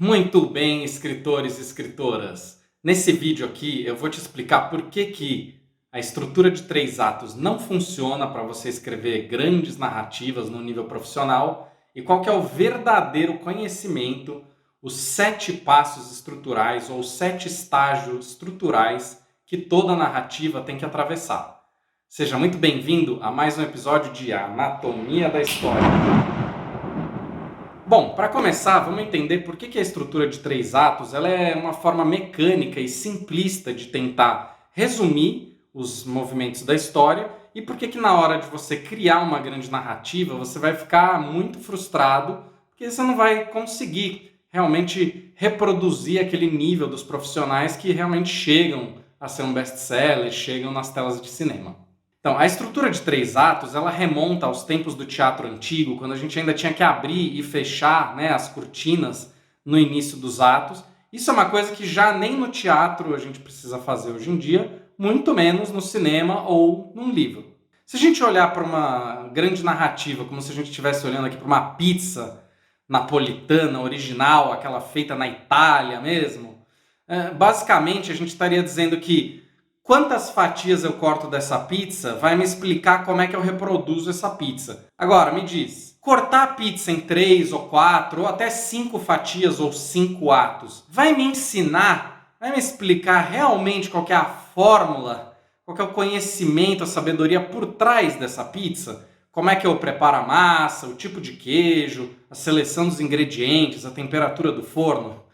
Muito bem, escritores e escritoras. Nesse vídeo aqui eu vou te explicar por que a estrutura de 3 atos não funciona para você escrever grandes narrativas no nível profissional e qual que é o verdadeiro conhecimento, os 7 passos estruturais ou 7 estágios estruturais que toda narrativa tem que atravessar. Seja muito bem-vindo a mais um episódio de Anatomia da História. Bom, para começar, vamos entender por que a estrutura de 3 atos ela é uma forma mecânica e simplista de tentar resumir os movimentos da história e por que na hora de você criar uma grande narrativa você vai ficar muito frustrado porque você não vai conseguir realmente reproduzir aquele nível dos profissionais que realmente chegam a ser um best-seller, chegam nas telas de cinema. Então, a estrutura de 3 atos, ela remonta aos tempos do teatro antigo, quando a gente ainda tinha que abrir e fechar, né, as cortinas no início dos atos. Isso é uma coisa que já nem no teatro a gente precisa fazer hoje em dia, muito menos no cinema ou num livro. Se a gente olhar para uma grande narrativa, como se a gente estivesse olhando aqui para uma pizza napolitana original, aquela feita na Itália mesmo, basicamente a gente estaria dizendo que quantas fatias eu corto dessa pizza vai me explicar como é que eu reproduzo essa pizza. Agora, me diz, cortar a pizza em 3 ou 4 ou até 5 fatias ou 5 atos vai me ensinar, vai me explicar realmente qual que é a fórmula, qual que é o conhecimento, a sabedoria por trás dessa pizza? Como é que eu preparo a massa, o tipo de queijo, a seleção dos ingredientes, a temperatura do forno?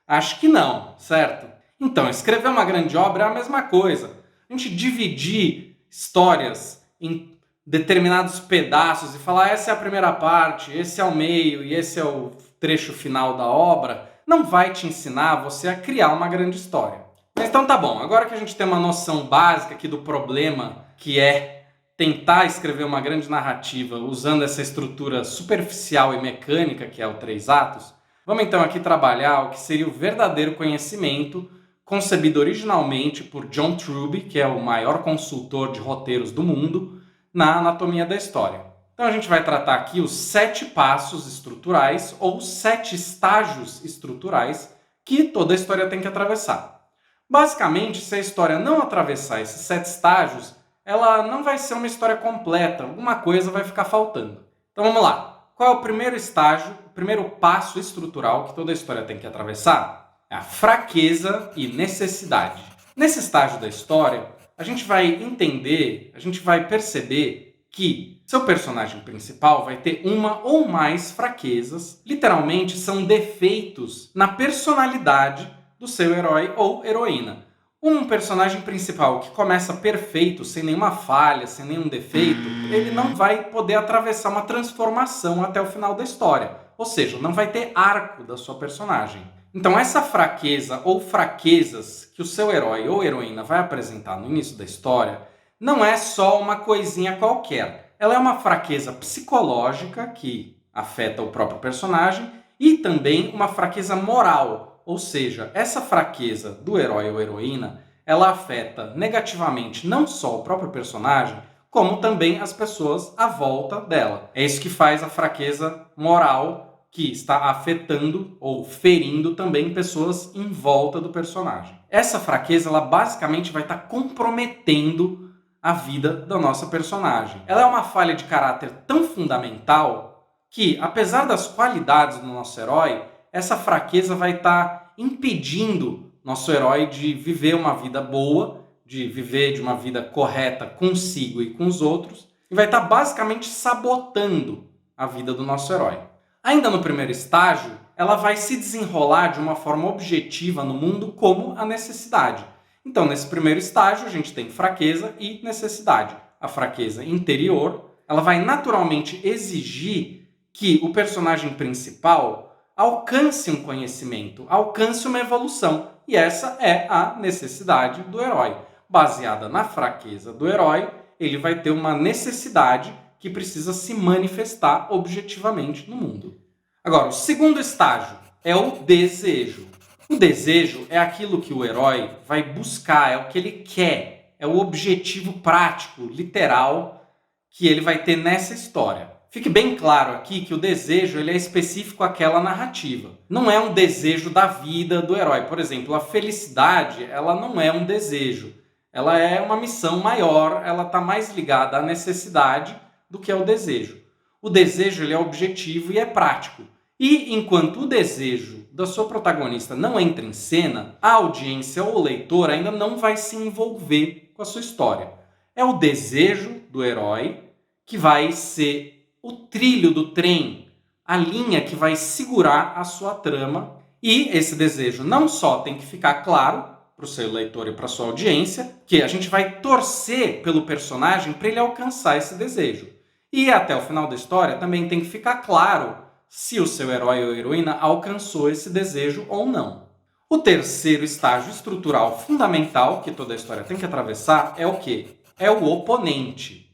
Acho que não, certo? Então, escrever uma grande obra é a mesma coisa. A gente dividir histórias em determinados pedaços e falar essa é a primeira parte, esse é o meio e esse é o trecho final da obra, não vai te ensinar você a criar uma grande história. Mas então tá bom, agora que a gente tem uma noção básica aqui do problema que é tentar escrever uma grande narrativa usando essa estrutura superficial e mecânica que é o 3 atos, vamos então aqui trabalhar o que seria o verdadeiro conhecimento concebido originalmente por John Truby, que é o maior consultor de roteiros do mundo, na Anatomia da História. Então a gente vai tratar aqui os 7 passos estruturais ou 7 estágios estruturais que toda a história tem que atravessar. Basicamente, se a história não atravessar esses 7 estágios, ela não vai ser uma história completa, alguma coisa vai ficar faltando. Então vamos lá. Qual é o primeiro estágio, o primeiro passo estrutural que toda a história tem que atravessar? É a fraqueza e necessidade. Nesse estágio da história, a gente vai entender, a gente vai perceber que seu personagem principal vai ter uma ou mais fraquezas, literalmente são defeitos na personalidade do seu herói ou heroína. Um personagem principal que começa perfeito, sem nenhuma falha, sem nenhum defeito, ele não vai poder atravessar uma transformação até o final da história. Ou seja, não vai ter arco da sua personagem. Então essa fraqueza ou fraquezas que o seu herói ou heroína vai apresentar no início da história não é só uma coisinha qualquer. Ela é uma fraqueza psicológica que afeta o próprio personagem e também uma fraqueza moral. Ou seja, essa fraqueza do herói ou heroína, ela afeta negativamente não só o próprio personagem, como também as pessoas à volta dela. É isso que faz a fraqueza moral que está afetando ou ferindo também pessoas em volta do personagem. Essa fraqueza, ela basicamente vai estar comprometendo a vida da nossa personagem. Ela é uma falha de caráter tão fundamental que, apesar das qualidades do nosso herói, essa fraqueza vai estar impedindo nosso herói de viver uma vida boa, de viver de uma vida correta consigo e com os outros, e vai estar basicamente sabotando a vida do nosso herói. Ainda no primeiro estágio, ela vai se desenrolar de uma forma objetiva no mundo como a necessidade. Então, nesse primeiro estágio, a gente tem fraqueza e necessidade. A fraqueza interior, ela vai naturalmente exigir que o personagem principal alcance um conhecimento, alcance uma evolução. E essa é a necessidade do herói. Baseada na fraqueza do herói, ele vai ter uma necessidade que precisa se manifestar objetivamente no mundo. Agora, o segundo estágio é o desejo. O desejo é aquilo que o herói vai buscar, é o que ele quer, é o objetivo prático, literal, que ele vai ter nessa história. Fique bem claro aqui que o desejo ele é específico àquela narrativa. Não é um desejo da vida do herói. Por exemplo, a felicidade ela não é um desejo. Ela é uma missão maior, ela está mais ligada à necessidade do que ao desejo. O desejo ele é objetivo e é prático. E enquanto o desejo da sua protagonista não entra em cena, a audiência ou o leitor ainda não vai se envolver com a sua história. É o desejo do herói que vai ser o trilho do trem, a linha que vai segurar a sua trama. E esse desejo não só tem que ficar claro para o seu leitor e para a sua audiência, que a gente vai torcer pelo personagem para ele alcançar esse desejo. E até o final da história também tem que ficar claro se o seu herói ou heroína alcançou esse desejo ou não. O terceiro estágio estrutural fundamental que toda a história tem que atravessar é o quê? É o oponente.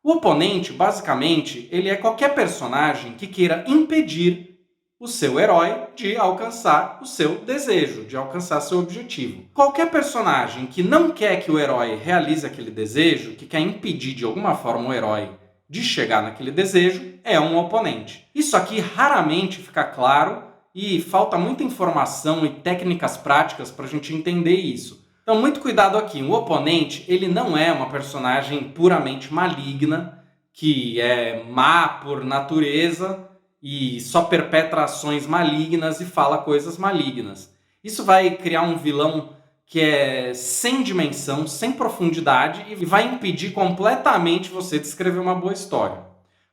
O oponente, basicamente, ele é qualquer personagem que queira impedir o seu herói de alcançar o seu desejo, de alcançar seu objetivo. Qualquer personagem que não quer que o herói realize aquele desejo, que quer impedir de alguma forma o herói de chegar naquele desejo, é um oponente. Isso aqui raramente fica claro e falta muita informação e técnicas práticas para a gente entender isso. Então, muito cuidado aqui. O oponente, ele não é uma personagem puramente maligna, que é má por natureza e só perpetra ações malignas e fala coisas malignas. Isso vai criar um vilão que é sem dimensão, sem profundidade e vai impedir completamente você de escrever uma boa história.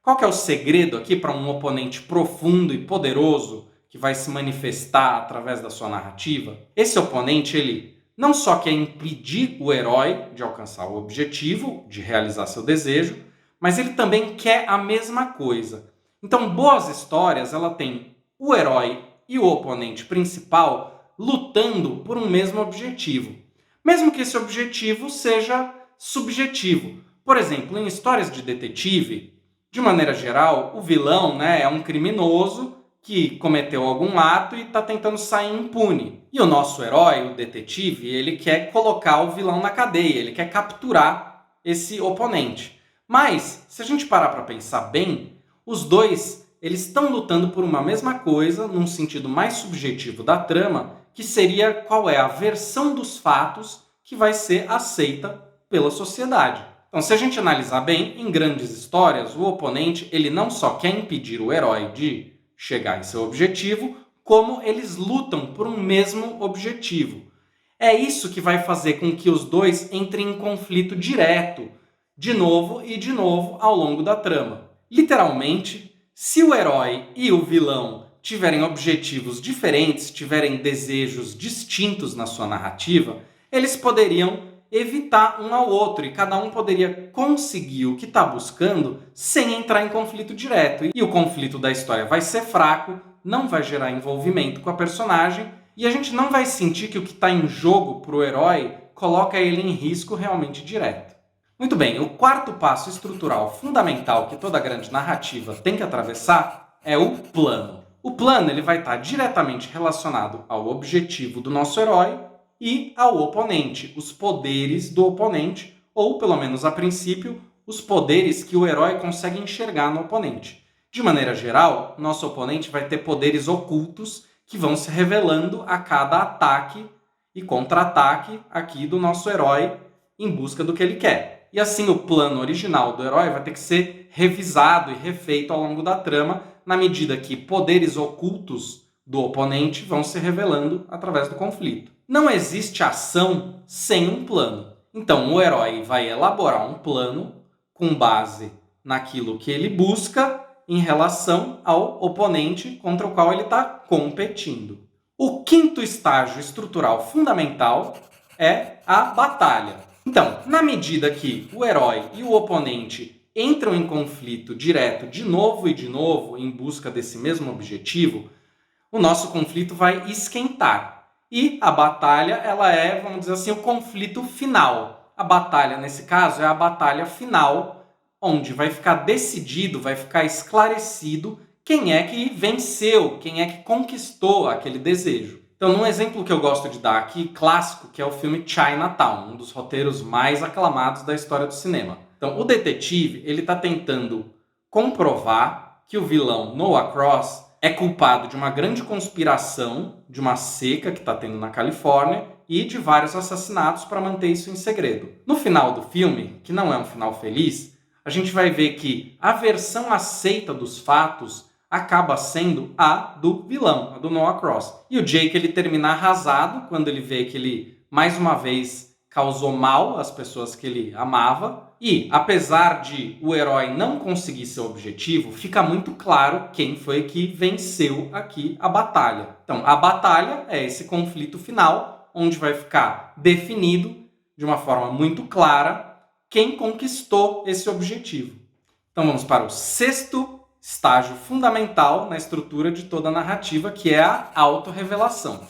Qual que é o segredo aqui para um oponente profundo e poderoso que vai se manifestar através da sua narrativa? Esse oponente, ele não só quer impedir o herói de alcançar o objetivo, de realizar seu desejo, mas ele também quer a mesma coisa. Então, boas histórias, ela tem o herói e o oponente principal lutando por um mesmo objetivo. Mesmo que esse objetivo seja subjetivo. Por exemplo, em histórias de detetive, de maneira geral, o vilão, é um criminoso que cometeu algum ato e está tentando sair impune. E o nosso herói, o detetive, ele quer colocar o vilão na cadeia, ele quer capturar esse oponente. Mas, se a gente parar para pensar bem, os dois eles estão lutando por uma mesma coisa, num sentido mais subjetivo da trama, que seria qual é a versão dos fatos que vai ser aceita pela sociedade. Então, se a gente analisar bem, em grandes histórias, o oponente ele não só quer impedir o herói de chegar em seu objetivo, como eles lutam por um mesmo objetivo. É isso que vai fazer com que os dois entrem em conflito direto, de novo e de novo ao longo da trama. Literalmente, se o herói e o vilão tiverem objetivos diferentes, tiverem desejos distintos na sua narrativa, eles poderiam evitar um ao outro e cada um poderia conseguir o que está buscando sem entrar em conflito direto. E o conflito da história vai ser fraco, não vai gerar envolvimento com a personagem e a gente não vai sentir que o que está em jogo para o herói coloca ele em risco realmente direto. Muito bem, o quarto passo estrutural fundamental que toda grande narrativa tem que atravessar é o plano. O plano ele vai estar diretamente relacionado ao objetivo do nosso herói e ao oponente, os poderes do oponente, ou pelo menos a princípio, os poderes que o herói consegue enxergar no oponente. De maneira geral, nosso oponente vai ter poderes ocultos que vão se revelando a cada ataque e contra-ataque aqui do nosso herói em busca do que ele quer. E assim o plano original do herói vai ter que ser revisado e refeito ao longo da trama, na medida que poderes ocultos do oponente vão se revelando através do conflito. Não existe ação sem um plano. Então o herói vai elaborar um plano com base naquilo que ele busca em relação ao oponente contra o qual ele está competindo. O quinto estágio estrutural fundamental é a batalha. Então, na medida que o herói e o oponente entram em conflito direto de novo e de novo em busca desse mesmo objetivo, o nosso conflito vai esquentar. E a batalha, ela é, vamos dizer assim, o conflito final. A batalha, nesse caso, é a batalha final, onde vai ficar decidido, vai ficar esclarecido quem é que venceu, quem é que conquistou aquele desejo. Então, num exemplo que eu gosto de dar aqui, clássico, que é o filme Chinatown, um dos roteiros mais aclamados da história do cinema. Então, o detetive, ele está tentando comprovar que o vilão Noah Cross é culpado de uma grande conspiração, de uma seca que está tendo na Califórnia e de vários assassinatos para manter isso em segredo. No final do filme, que não é um final feliz, a gente vai ver que a versão aceita dos fatos acaba sendo a do vilão, a do Noah Cross. E o Jake ele termina arrasado quando ele vê que ele, mais uma vez, causou mal às pessoas que ele amava. E, apesar de o herói não conseguir seu objetivo, fica muito claro quem foi que venceu aqui a batalha. Então, a batalha é esse conflito final, onde vai ficar definido, de uma forma muito clara, quem conquistou esse objetivo. Então, vamos para o sexto estágio fundamental na estrutura de toda a narrativa, que é a autorrevelação.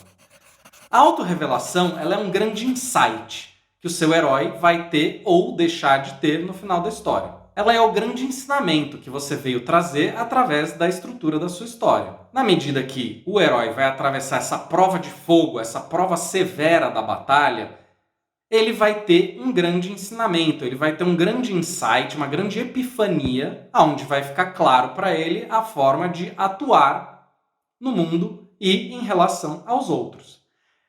A autorrevelação ela é um grande insight que o seu herói vai ter ou deixar de ter no final da história. Ela é o grande ensinamento que você veio trazer através da estrutura da sua história. Na medida que o herói vai atravessar essa prova de fogo, essa prova severa da batalha, ele vai ter um grande ensinamento, ele vai ter um grande insight, uma grande epifania, onde vai ficar claro para ele a forma de atuar no mundo e em relação aos outros.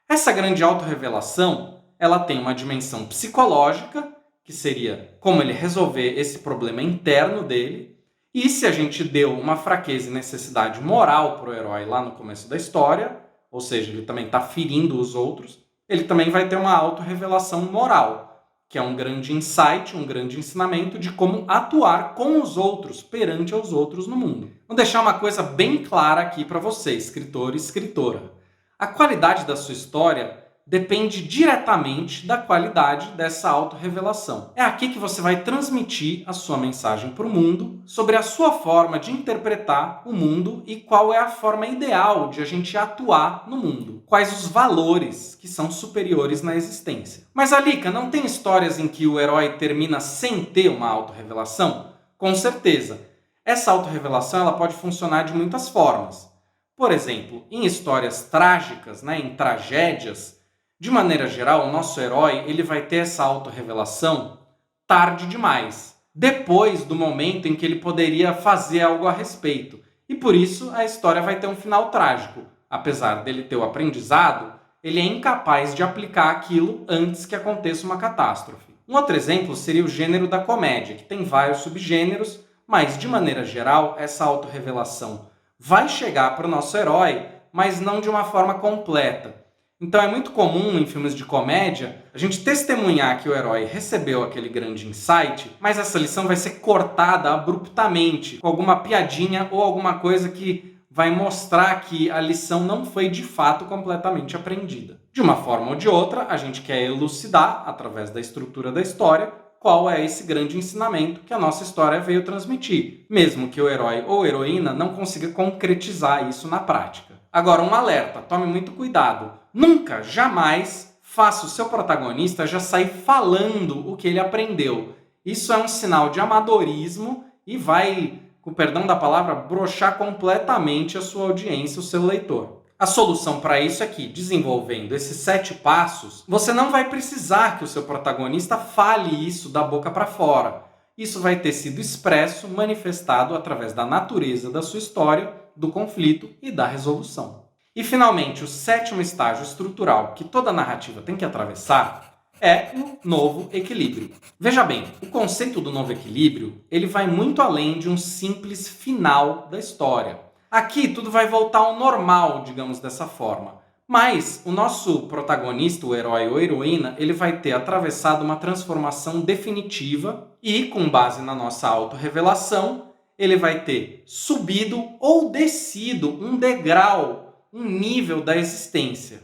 Essa grande autorrevelação, ela tem uma dimensão psicológica, que seria como ele resolver esse problema interno dele, e se a gente deu uma fraqueza e necessidade moral para o herói lá no começo da história, ou seja, ele também está ferindo os outros, ele também vai ter uma autorrevelação moral, que é um grande insight, um grande ensinamento de como atuar com os outros, perante os outros no mundo. Vou deixar uma coisa bem clara aqui para você, escritor e escritora. A qualidade da sua história depende diretamente da qualidade dessa autorrevelação. É aqui que você vai transmitir a sua mensagem para o mundo sobre a sua forma de interpretar o mundo e qual é a forma ideal de a gente atuar no mundo. Quais os valores que são superiores na existência. Mas, Alika, não tem histórias em que o herói termina sem ter uma autorrevelação? Com certeza. Essa autorrevelação ela pode funcionar de muitas formas. Por exemplo, em histórias trágicas, em tragédias, de maneira geral, o nosso herói ele vai ter essa autorrevelação tarde demais, depois do momento em que ele poderia fazer algo a respeito. E por isso a história vai ter um final trágico. Apesar dele ter o aprendizado, ele é incapaz de aplicar aquilo antes que aconteça uma catástrofe. Um outro exemplo seria o gênero da comédia, que tem vários subgêneros, mas de maneira geral essa autorrevelação vai chegar para o nosso herói, mas não de uma forma completa. Então é muito comum em filmes de comédia a gente testemunhar que o herói recebeu aquele grande insight, mas essa lição vai ser cortada abruptamente, com alguma piadinha ou alguma coisa que vai mostrar que a lição não foi de fato completamente aprendida. De uma forma ou de outra, a gente quer elucidar, através da estrutura da história, qual é esse grande ensinamento que a nossa história veio transmitir, mesmo que o herói ou heroína não consiga concretizar isso na prática. Agora, um alerta, tome muito cuidado. Nunca, jamais, faça o seu protagonista já sair falando o que ele aprendeu. Isso é um sinal de amadorismo e vai, com o perdão da palavra, broxar completamente a sua audiência, o seu leitor. A solução para isso é que, desenvolvendo esses 7 passos, você não vai precisar que o seu protagonista fale isso da boca para fora. Isso vai ter sido expresso, manifestado através da natureza da sua história, do conflito e da resolução. E, finalmente, o 7º estágio estrutural que toda narrativa tem que atravessar é o novo equilíbrio. Veja bem, o conceito do novo equilíbrio ele vai muito além de um simples final da história. Aqui tudo vai voltar ao normal, digamos dessa forma. Mas o nosso protagonista, o herói ou heroína, ele vai ter atravessado uma transformação definitiva e, com base na nossa autorrevelação, ele vai ter subido ou descido um degrau, um nível da existência.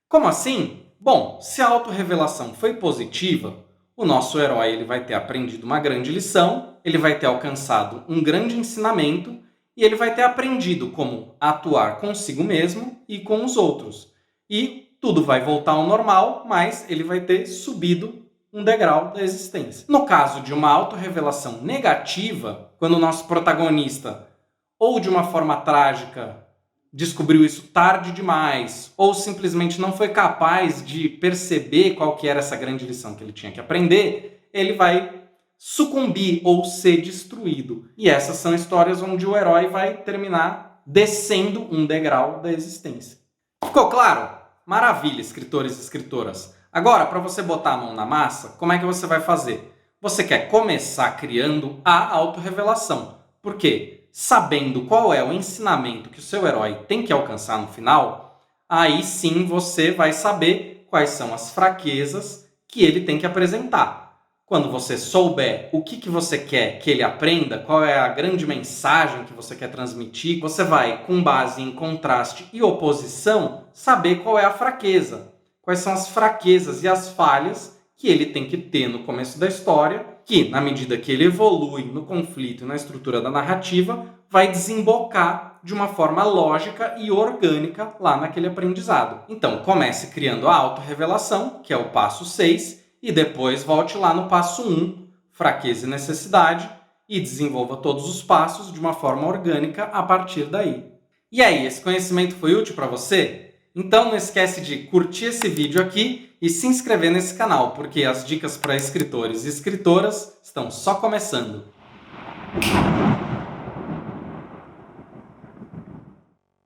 Como assim? Bom, se a autorrevelação foi positiva, o nosso herói ele vai ter aprendido uma grande lição, ele vai ter alcançado um grande ensinamento e ele vai ter aprendido como atuar consigo mesmo e com os outros. E tudo vai voltar ao normal, mas ele vai ter subido um degrau da existência. No caso de uma autorrevelação negativa, quando o nosso protagonista, ou de uma forma trágica, descobriu isso tarde demais, ou simplesmente não foi capaz de perceber qual que era essa grande lição que ele tinha que aprender, ele vai sucumbir ou ser destruído. E essas são histórias onde o herói vai terminar descendo um degrau da existência. Ficou claro? Maravilha, escritores e escritoras. Agora, para você botar a mão na massa, como é que você vai fazer? Você quer começar criando a autorrevelação. Por quê? Sabendo qual é o ensinamento que o seu herói tem que alcançar no final, aí sim você vai saber quais são as fraquezas que ele tem que apresentar. Quando você souber o que você quer que ele aprenda, qual é a grande mensagem que você quer transmitir, você vai, com base em contraste e oposição, saber qual é a fraqueza. Quais são as fraquezas e as falhas que ele tem que ter no começo da história, que, na medida que ele evolui no conflito e na estrutura da narrativa, vai desembocar de uma forma lógica e orgânica lá naquele aprendizado. Então, comece criando a autorrevelação, que é o passo 6, e depois volte lá no passo 1, fraqueza e necessidade, e desenvolva todos os passos de uma forma orgânica a partir daí. E aí, esse conhecimento foi útil para você? Então não esquece de curtir esse vídeo aqui e se inscrever nesse canal, porque as dicas para escritores e escritoras estão só começando.